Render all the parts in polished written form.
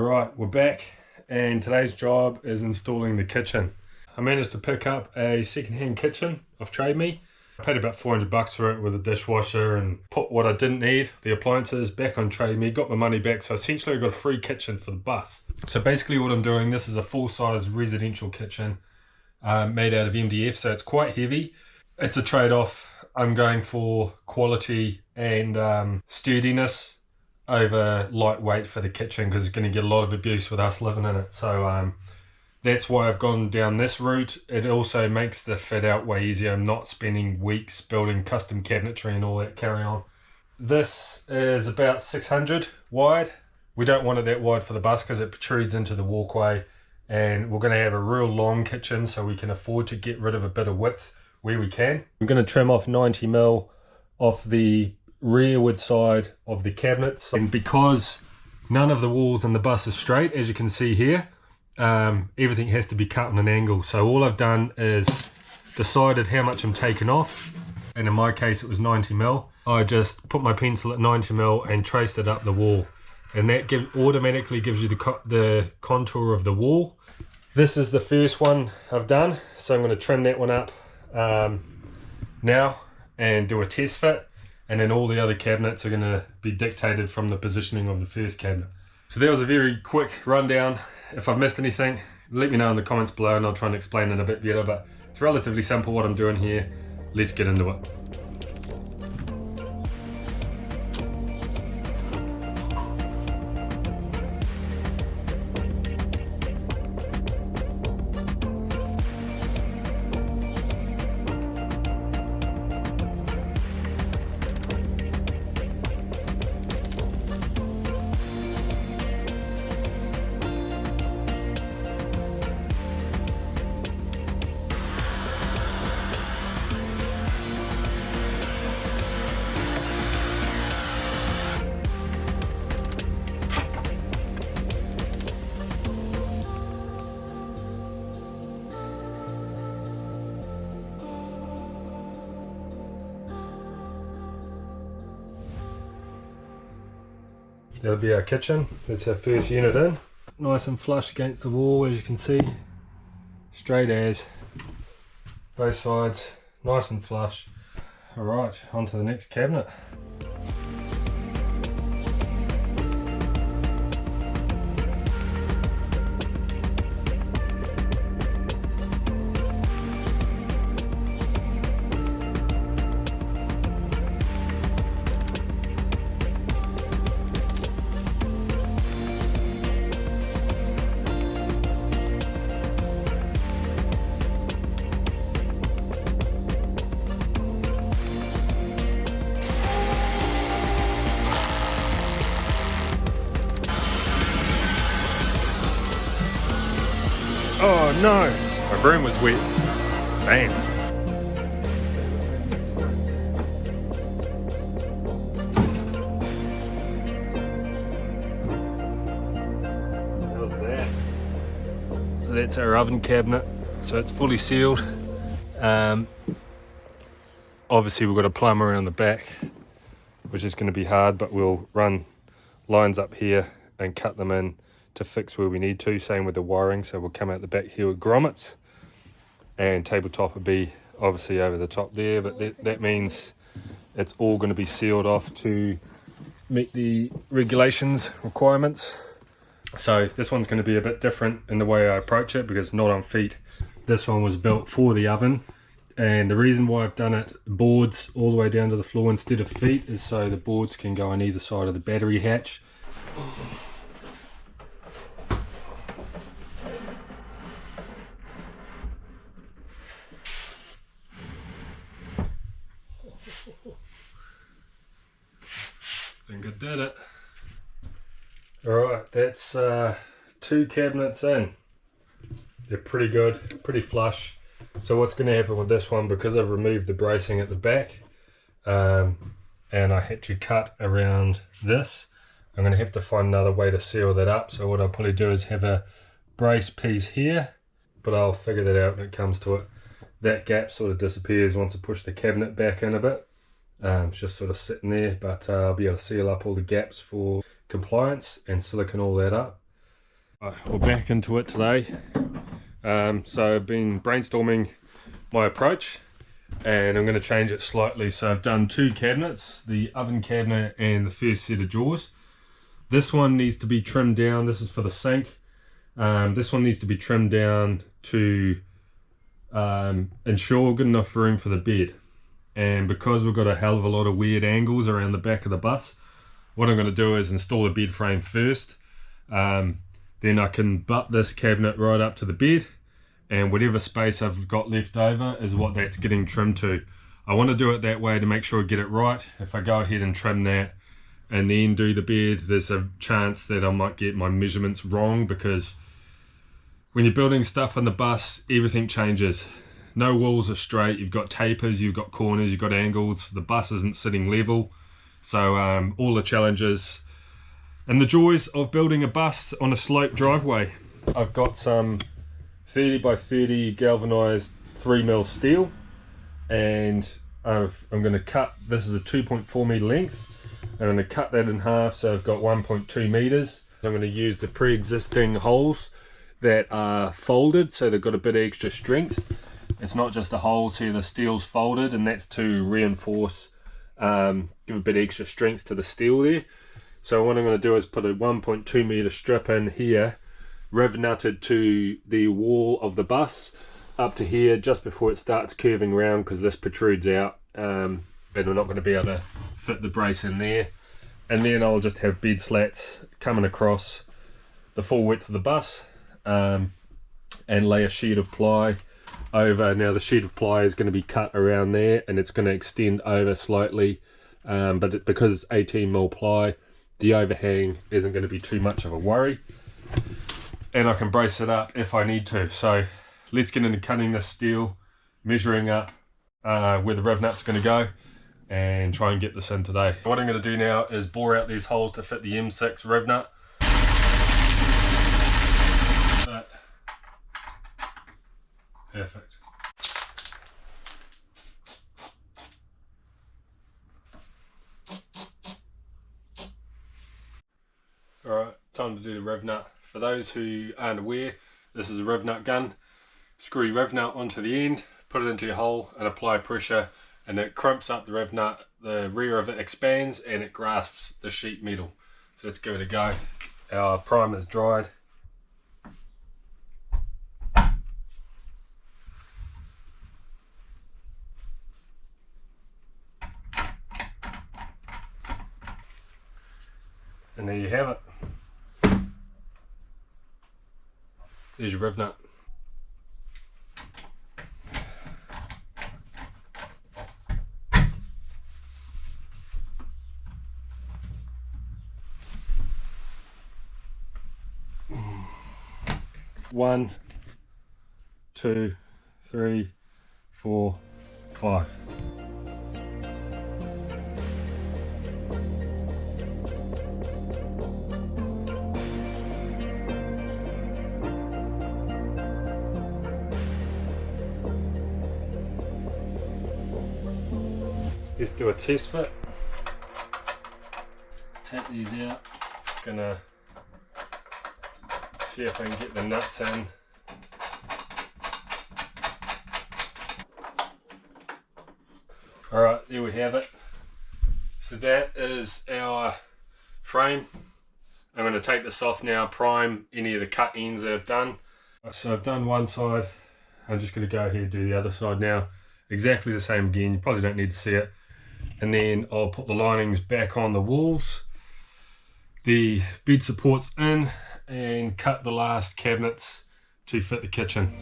Alright, we're back and today's job is installing the kitchen. I managed to pick up a second-hand kitchen off Trade Me. I paid about $400 for it with a dishwasher and put what I didn't need, the appliances, back on Trade Me, got my money back, so essentially I got a free kitchen for the bus. So basically what I'm doing, this is a full-size residential kitchen made out of MDF, so it's quite heavy. It's a trade-off. I'm going for quality and sturdiness over lightweight for the kitchen because it's going to get a lot of abuse with us living in it. So that's why I've gone down this route. It also makes the fit out way easier. I'm not spending weeks building custom cabinetry and all that carry on. This is about 600 wide. We don't want it that wide for the bus because it protrudes into the walkway, and we're going to have a real long kitchen so we can afford to get rid of a bit of width where we can. I'm going to trim off 90mm off the rearward side of the cabinets, and because none of the walls in the bus are straight, as you can see here, everything has to be cut on an angle. So all I've done is decided how much I'm taking off, and in my case it was 90mm. I just put my pencil at 90mm and traced it up the wall, and that automatically gives you the contour of the wall. This is the first one I've done, so I'm going to trim that one up now and do a test fit. And then all the other cabinets are going to be dictated from the positioning of the first cabinet. So that was a very quick rundown. If I've missed anything, let me know in the comments below and I'll try and explain it a bit better, but it's relatively simple what I'm doing here. Let's get into it. That'll be our kitchen. That's our first unit in. Nice and flush against the wall, as you can see. Straight as. Both sides, nice and flush. Alright, on to the next cabinet. Oh no, my broom was wet. Bam. How's that? So that's our oven cabinet. So it's fully sealed. Obviously we've got a plumb around the back, which is going to be hard, but we'll run lines up here and cut them in to fix where we need to. Same with the wiring, so we'll come out the back here with grommets, and tabletop will be obviously over the top there, but that means it's all going to be sealed off to meet the regulations requirements. So this one's going to be a bit different in the way I approach it because it's not on feet. This one was built for the oven, and the reason why I've done it boards all the way down to the floor instead of feet is so the boards can go on either side of the battery hatch. I think I did it. Alright, that's 2 cabinets in. They're pretty good, pretty flush. So what's going to happen with this one, because I've removed the bracing at the back and I had to cut around this, I'm going to have to find another way to seal that up. So what I'll probably do is have a brace piece here, but I'll figure that out when it comes to it. That gap sort of disappears once I push the cabinet back in a bit. It's just sort of sitting there, but I'll be able to seal up all the gaps for compliance and silicone all that up. We're back into it today. So I've been brainstorming my approach and I'm going to change it slightly. So I've done two cabinets, the oven cabinet and the first set of drawers. This one needs to be trimmed down. This is for the sink. This one needs to be trimmed down to ensure good enough room for the bed. And because we've got a hell of a lot of weird angles around the back of the bus, what I'm going to do is install the bed frame first. Then I can butt this cabinet right up to the bed, and whatever space I've got left over is what that's getting trimmed to. I want to do it that way to make sure I get it right. If I go ahead and trim that and then do the bed, there's a chance that I might get my measurements wrong, because when you're building stuff on the bus, everything changes. No walls are straight, you've got tapers, you've got corners, you've got angles, the bus isn't sitting level. So all the challenges and the joys of building a bus on a sloped driveway. I've got some 30 by 30 galvanized 3mm steel, and I'm going to cut, this is a 2.4 meter length. I'm going to cut that in half, so I've got 1.2 meters. I'm going to use the pre-existing holes that are folded, so they've got a bit of extra strength. It's not just the holes here, the steel's folded, and that's to reinforce, give a bit of extra strength to the steel there. So what I'm going to do is put a 1.2 meter strip in here, riv nutted to the wall of the bus up to here just before it starts curving round, because this protrudes out, and we're not going to be able to fit the brace in there. And then I'll just have bed slats coming across the full width of the bus, and lay a sheet of ply over. Now the sheet of ply is going to be cut around there, and it's going to extend over slightly, but because it's 18mm ply, the overhang isn't going to be too much of a worry, and I can brace it up if I need to. So let's get into cutting this steel, measuring up where the rev nut's going to go, and try and get this in today. What I'm going to do now is bore out these holes to fit the M6 rev nut. Perfect. Alright, time to do the rev nut. For those who aren't aware, this is a rev nut gun. Screw your rev nut onto the end, put it into your hole and apply pressure, and it crimps up the rev nut. The rear of it expands and it grasps the sheet metal. So let's give it a go. Our primer's dried. And there you have it. There's your rev nut. One, two, three, four, five. Let's do a test fit. Take these out. Gonna see if I can get the nuts in. Alright, there we have it. So that is our frame. I'm going to take this off now, prime any of the cut ends that I've done. So I've done one side. I'm just going to go ahead and do the other side now. Exactly the same again. You probably don't need to see it. And then I'll put the linings back on the walls, the bed supports in, and cut the last cabinets to fit the kitchen.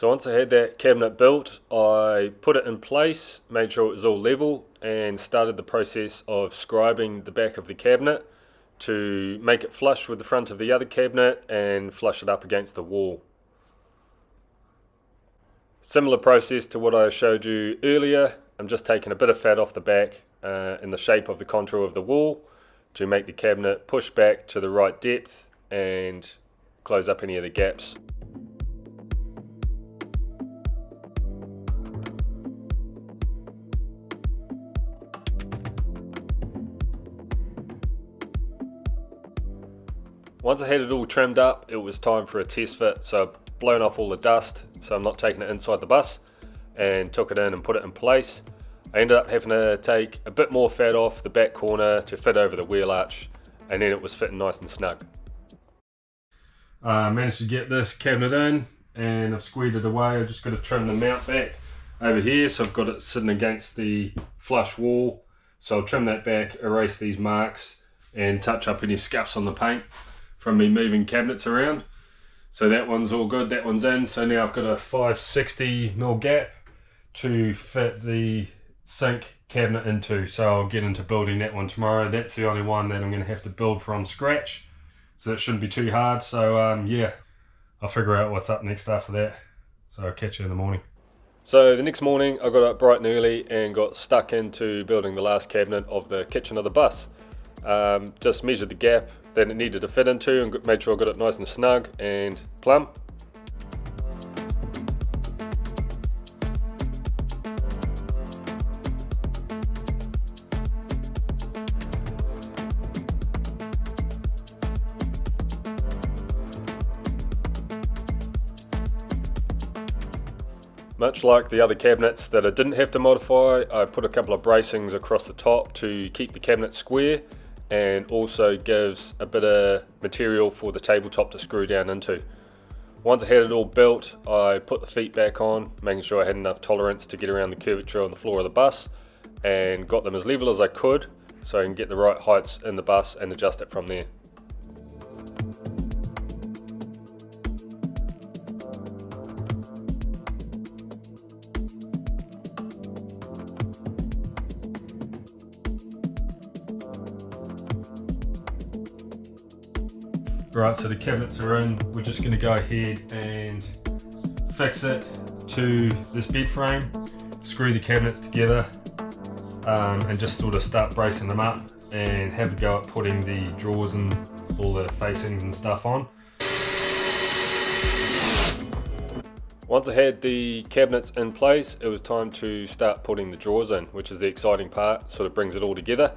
So once I had that cabinet built, I put it in place, made sure it was all level, and started the process of scribing the back of the cabinet to make it flush with the front of the other cabinet and flush it up against the wall. Similar process to what I showed you earlier. I'm just taking a bit of fat off the back in the shape of the contour of the wall to make the cabinet push back to the right depth and close up any of the gaps. Once I had it all trimmed up, it was time for a test fit. So I've blown off all the dust, so I'm not taking it inside the bus, and took it in and put it in place. I ended up having to take a bit more fat off the back corner to fit over the wheel arch, and then it was fitting nice and snug. I managed to get this cabinet in, and I've squared it away. I've just got to trim the mount back over here, so I've got it sitting against the flush wall. So I'll trim that back, erase these marks, and touch up any scuffs on the paint from me moving cabinets around. So that one's all good, that one's in. So now I've got a 560mm gap to fit the sink cabinet into. So I'll get into building that one tomorrow. That's the only one that I'm going to have to build from scratch. So that shouldn't be too hard. So yeah, I'll figure out what's up next after that. So I'll catch you in the morning. So the next morning I got up bright and early and got stuck into building the last cabinet of the kitchen of the bus. Just measured the gap that it needed to fit into and made sure I got it nice and snug and plumb. Much like the other cabinets that I didn't have to modify, I put a couple of bracings across the top to keep the cabinet square, and also gives a bit of material for the tabletop to screw down into. Once I had it all built, I put the feet back on, making sure I had enough tolerance to get around the curvature on the floor of the bus, and got them as level as I could so I can get the right heights in the bus and adjust it from there. Right, so the cabinets are in. We're just going to go ahead and fix it to this bed frame, screw the cabinets together, and just sort of start bracing them up and have a go at putting the drawers and all the facings and stuff on. Once I had the cabinets in place, it was time to start putting the drawers in, which is the exciting part, sort of brings it all together.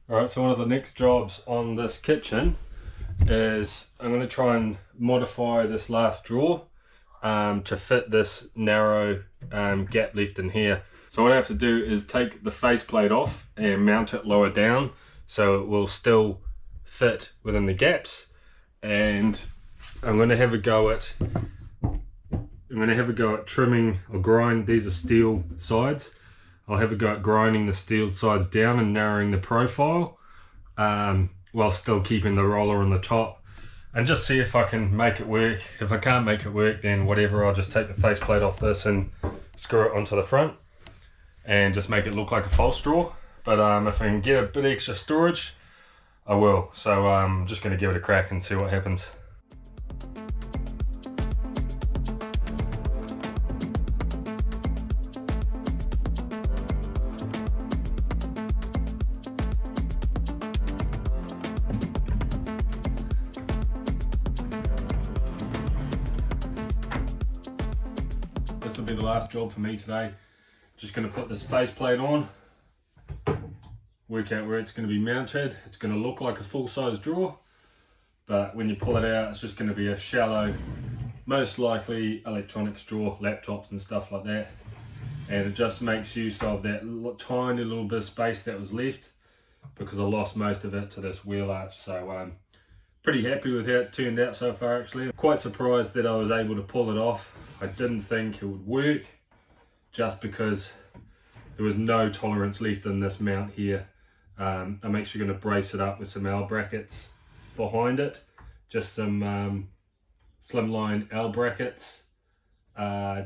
Alright, so one of the next jobs on this kitchen is I'm going to try and modify this last drawer to fit this narrow gap left in here. So what I have to do is take the faceplate off and mount it lower down so it will still fit within the gaps, and I'm going to have a go at trimming or grind. These are steel sides. I'll have a go at grinding the steel sides down and narrowing the profile while still keeping the roller on the top, and just see if I can make it work. If I can't make it work, then whatever, I'll just take the faceplate off this and screw it onto the front and just make it look like a false drawer. But if I can get a bit extra storage, I will. So I'm just going to give it a crack and see what happens. This will be the last job for me today. Just going to put this faceplate on, work out where it's going to be mounted. It's going to look like a full-size drawer, but when you pull it out, it's just going to be a shallow, most likely electronics drawer, laptops and stuff like that. And it just makes use of that tiny little bit of space that was left, because I lost most of it to this wheel arch. So pretty happy with how it's turned out so far actually. I'm quite surprised that I was able to pull it off. I didn't think it would work, just because there was no tolerance left in this mount here. I'm actually going to brace it up with some L brackets behind it just some slimline L brackets,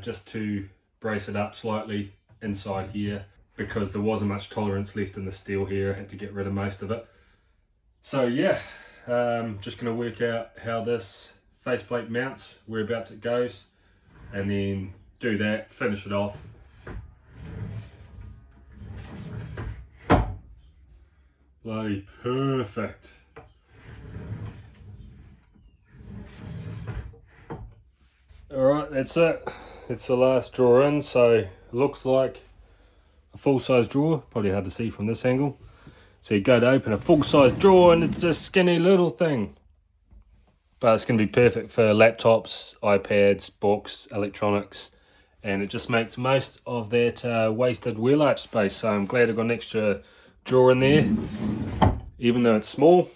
just to brace it up slightly inside here, because there wasn't much tolerance left in the steel here. I had to get rid of most of it. So yeah, just going to work out how this faceplate mounts, whereabouts it goes, and then do that, finish it off. Bloody perfect. Alright, that's it. It's the last drawer in, so it looks like a full-size drawer. Probably hard to see from this angle. So you go to open a full-size drawer and it's a skinny little thing. But it's going to be perfect for laptops, iPads, books, electronics. And it just makes most of that wasted wheel arch space. So I'm glad I got an extra drawer in there, even though it's small.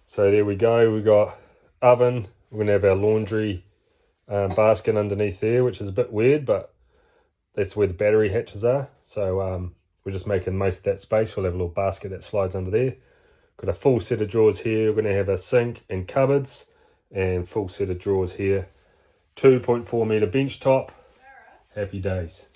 So there we go. We got oven. We're going to have our laundry basket underneath there, which is a bit weird, but that's where the battery hatches are. So we're just making most of that space. We'll have a little basket that slides under there. Got a full set of drawers here. We're going to have a sink and cupboards, and full set of drawers here. 2.4 meter bench top. Happy days.